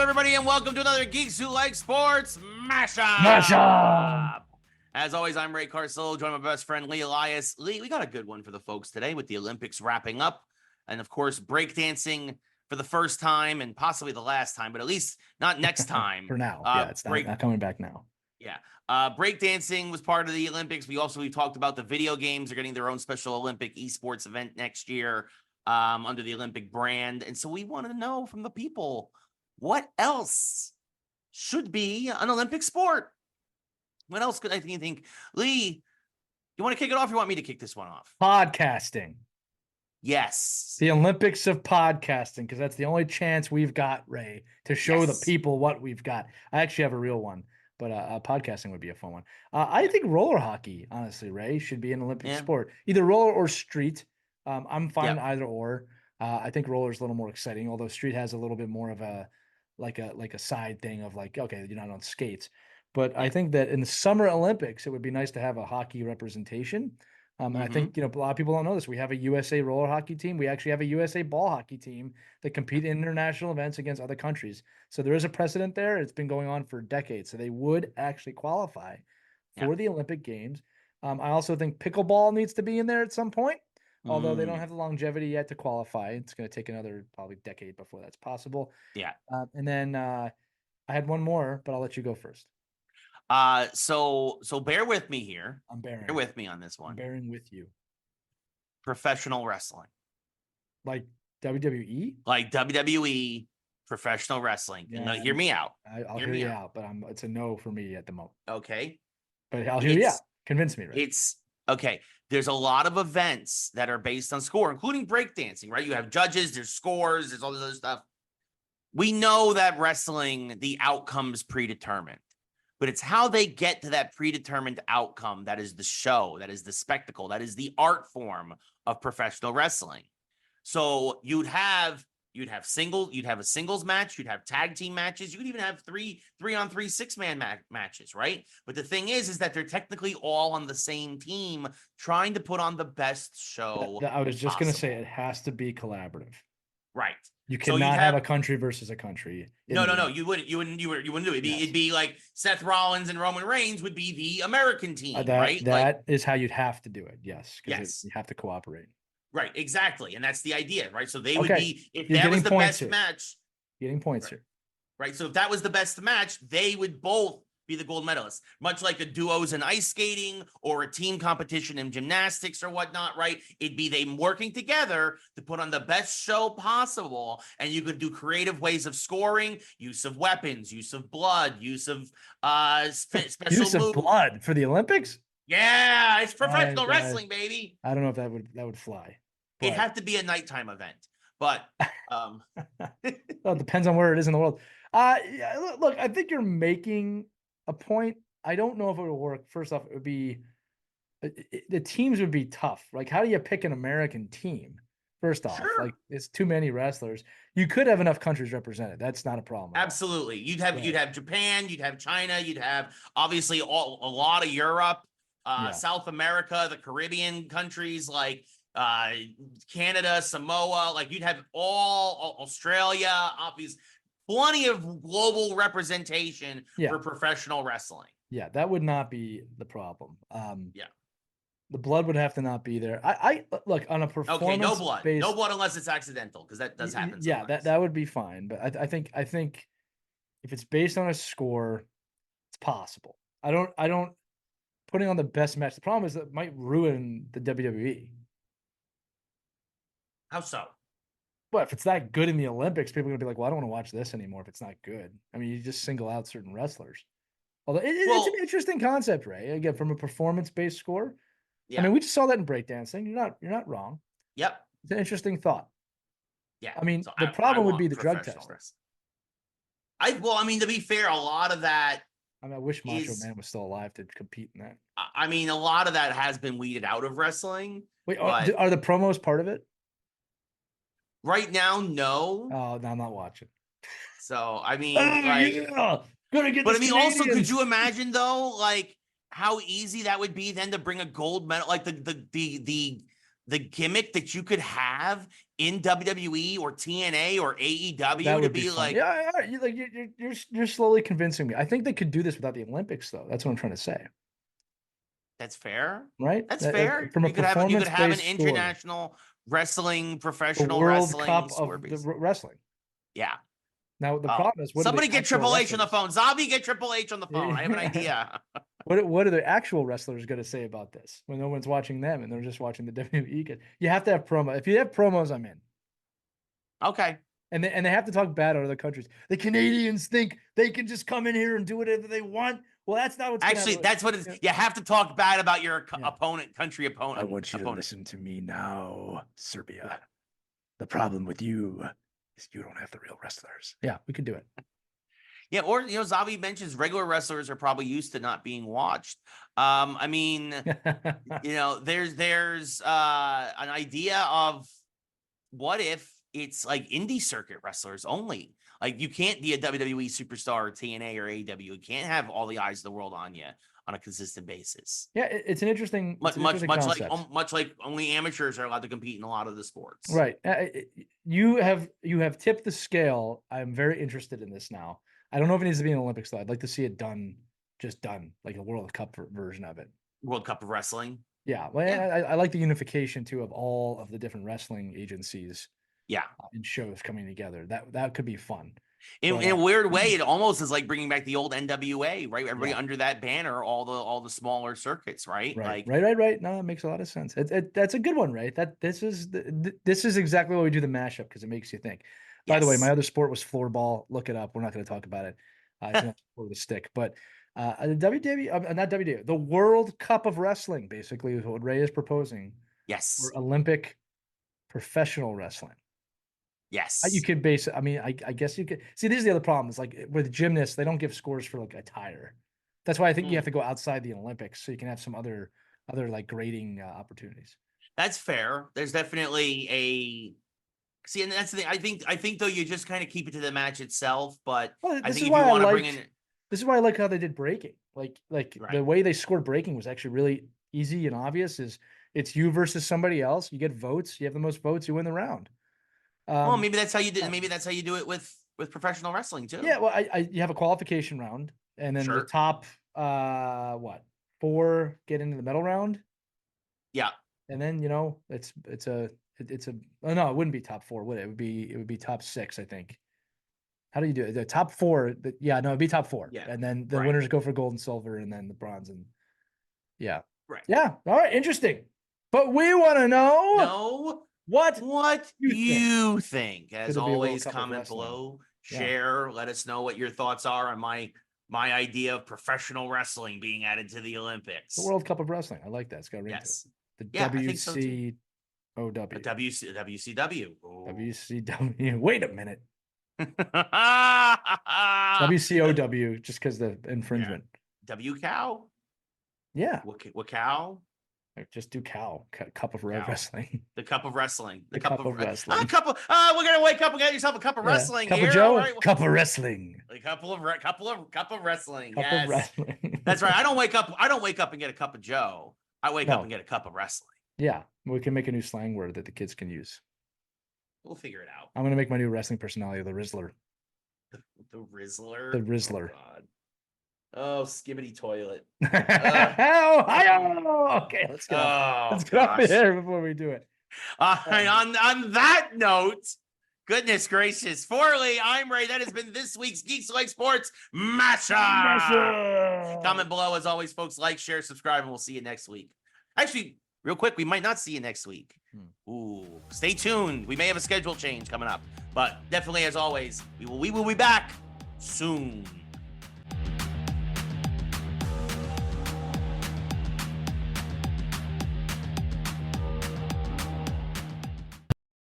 everybody, and welcome to another Geeks Who Like Sports Mashup. As always, I'm Ray Carcillo, joined by my best friend Lee Elias. Lee, we got a good one for the folks today with the Olympics wrapping up, and of course, breakdancing for the first time and possibly the last time, but at least not next time. For now, yeah, it's not coming back now. Yeah. Breakdancing was part of the Olympics. We talked about the video games are getting their own special Olympic esports event next year under the Olympic brand. And so we wanted to know from the people, what else should be an Olympic sport? What else could I think? Lee, you want to kick it off or you want me to kick this one off? Podcasting. Yes. The Olympics of podcasting, because that's the only chance we've got, Ray, to show the people what we've got. I actually have a real one, but podcasting would be a fun one. I think roller hockey, honestly, Ray, should be an Olympic sport. Either roller or street. I'm fine either or. I think roller is a little more exciting, although street has a little bit more of a like a side thing of like, okay, you're not on skates. But I think that in the Summer Olympics, it would be nice to have a hockey representation. And I think, a lot of people don't know this. We have a USA roller hockey team. We actually have a USA ball hockey team that compete in international events against other countries. So there is a precedent there. It's been going on for decades. So they would actually qualify for the Olympic Games. I also think pickleball needs to be in there at some point, although they don't have the longevity yet to qualify. It's going to take another probably decade before that's possible. Yeah. And then I had one more, but I'll let you go first. So bear with me here. I'm bearing. Bear with me on this one. I'm bearing with you. Professional wrestling. Like WWE? Like WWE professional wrestling. Yeah, Now, hear me out. I'll hear you out, but it's a no for me at the moment. Okay. But I'll hear you out. Convince me, right? It's okay. There's a lot of events that are based on score, including breakdancing, right? You have judges, there's scores, there's all this other stuff. We know that wrestling, the outcome's predetermined. But it's how they get to that predetermined outcome that is the show, that is the spectacle, that is the art form of professional wrestling. So you'd have a singles match, you'd have tag team matches, you could even have three on three, 6-man matches, right? But the thing is that they're technically all on the same team trying to put on the best show. I was just going to say it has to be collaborative. Right. You cannot have a country versus a country. No. You wouldn't do it. It'd be like Seth Rollins and Roman Reigns would be the American team, right? That is how you'd have to do it. Yes. Yes. You have to cooperate. Right. Exactly. And that's the idea, right? So they would be, if You're that was the best here. match. Getting points here. Right. So if that was the best match, they would both be the gold medalists, much like the duos in ice skating or a team competition in gymnastics or whatnot, right? It'd be them working together to put on the best show possible. And you could do creative ways of scoring, use of weapons, use of blood, use of special use of blood for the Olympics. Yeah, it's professional wrestling, baby. I don't know if that would fly. It'd have to be a nighttime event, but well, it depends on where it is in the world. Look, I think you're making a point. I don't know if it would work. First off, it would be the teams would be tough. Like, how do you pick an American team? First off, like it's too many wrestlers. You could have enough countries represented. That's not a problem. Absolutely. You'd have Japan, you'd have China, you'd have obviously a lot of Europe, South America, the Caribbean countries like Canada, Samoa. Like you'd have all Australia, obviously. Plenty of global representation for professional wrestling. Yeah, that would not be the problem. The blood would have to not be there. I look on a performance. Okay, no blood unless it's accidental, because that does happen. Yeah, that would be fine. But I think if it's based on a score, it's possible. I don't putting on the best match. The problem is that it might ruin the WWE. How so? But if it's that good in the Olympics, people are going to be like, well, I don't want to watch this anymore if it's not good. I mean, you just single out certain wrestlers. Although it's an interesting concept, Ray. Again, from a performance-based score. Yeah. I mean, we just saw that in breakdancing. You're not wrong. Yep. It's an interesting thought. Yeah. I mean, the problem would be the drug test. To be fair, a lot of that. I mean, I wish Macho Man was still alive to compete in that. I mean, a lot of that has been weeded out of wrestling. Wait, are the promos part of it? Right now, no. Oh, no, I'm not watching. So, I mean, also, could you imagine though, like how easy that would be then to bring a gold medal, like the the gimmick that you could have in WWE or TNA or AEW That to would be fun. like, yeah, you're slowly convincing me. I think they could do this without the Olympics, though. That's what I'm trying to say, that's fair. right? That's fair. From a You could have an performance-based sport, international wrestling, the professional World wrestling Cup sport of the base. wrestling. Yeah. Now the Oh, problem is, what are somebody the get actual Triple H on the wrestlers? phone. Zombie, get Triple H on the phone. I have an idea. What are the actual wrestlers going to say about this when no one's watching them and they're just watching the WWE? You have to have promo. If you have promos, I'm in. Okay. And they have to talk bad on other countries. The Canadians think they can just come in here and do whatever they want. Well, that's not what's Actually, that's what it is. You have to talk bad about your opponent, country opponent. I want you to listen to me now, Serbia. The problem with you is you don't have the real wrestlers. Yeah, we could do it. Yeah, or Zavi mentions regular wrestlers are probably used to not being watched. I mean, there's an idea of what if it's like indie circuit wrestlers only. Like you can't be a WWE superstar or TNA or AEW. You can't have all the eyes of the world on you on a consistent basis. Yeah, it's an interesting, much like only amateurs are allowed to compete in a lot of the sports. Right. You have tipped the scale. I'm very interested in this now. I don't know if it needs to be an Olympics though. I'd like to see it done like a World Cup version of it. World Cup of Wrestling. Yeah. Well, yeah. I like the unification too of all of the different wrestling agencies. Yeah. And shows coming together. That could be fun. In a weird way, it almost is like bringing back the old NWA, right? Everybody under that banner, all the smaller circuits, right? Right. Right. No, that makes a lot of sense. That's a good one, right? This is exactly why we do the mashup because it makes you think. By the way, my other sport was floorball. Look it up. We're not going to talk about it. It's not for the stick, but the WWE, not WWE, the World Cup of Wrestling, basically, is what Ray is proposing. Yes. For Olympic professional wrestling. Yes. You could base it. I mean, I guess you could see. This is the other problem. Is like with gymnasts, they don't give scores for like a tire. That's why I think you have to go outside the Olympics so you can have some other like grading opportunities. That's fair. There's definitely and that's the thing. I think though you just kind of keep it to the match itself. But I think if you want to bring in, this is why I like how they did breaking. Like the way they scored breaking was actually really easy and obvious. Is it's you versus somebody else. You get votes. You have the most votes. You win the round. Well, maybe that's how you do. Maybe that's how you do it with professional wrestling too. Yeah, well, you have a qualification round, and then the top 4 get into the medal round. Yeah, and then it's a oh no, it wouldn't be top 4, would it? It would be top 6, I think. How do you do it? The top 4? It'd be top 4. Yeah, and then the winners go for gold and silver, and then the bronze and right. Yeah, all right, interesting. But we want to know. What you think? As always, comment below, share, let us know what your thoughts are on my idea of professional wrestling being added to the Olympics. The World Cup of Wrestling. I like that. It's got a ring to it. The WCOW. WCW. Oh. WCW. Wait a minute. WCOW, just because the infringement. WCOW? Yeah. What cow? Just do Cup of Wrestling. The Cup of Wrestling. The Cup of Wrestling. We're gonna wake up and get yourself a Cup of Wrestling. Cup here. of Joe. Right. Cup of Wrestling. A Cup of Wrestling. Cup of Wrestling. That's right. I don't wake up and get a cup of Joe. I wake up and get a cup of wrestling. Yeah, we can make a new slang word that the kids can use. We'll figure it out. I'm gonna make my new wrestling personality the Rizzler. The Rizzler. The Rizzler. Oh, God. Oh, skibbity toilet. Okay, let's get off here before we do it. On that note, goodness gracious. For Lee, I'm Ray. That has been this week's Geeks Like Sports Mashup. Comment below as always, folks. Like, share, subscribe, and we'll see you next week. Actually, real quick, we might not see you next week. Ooh, stay tuned. We may have a schedule change coming up, but definitely, as always, we will be back soon.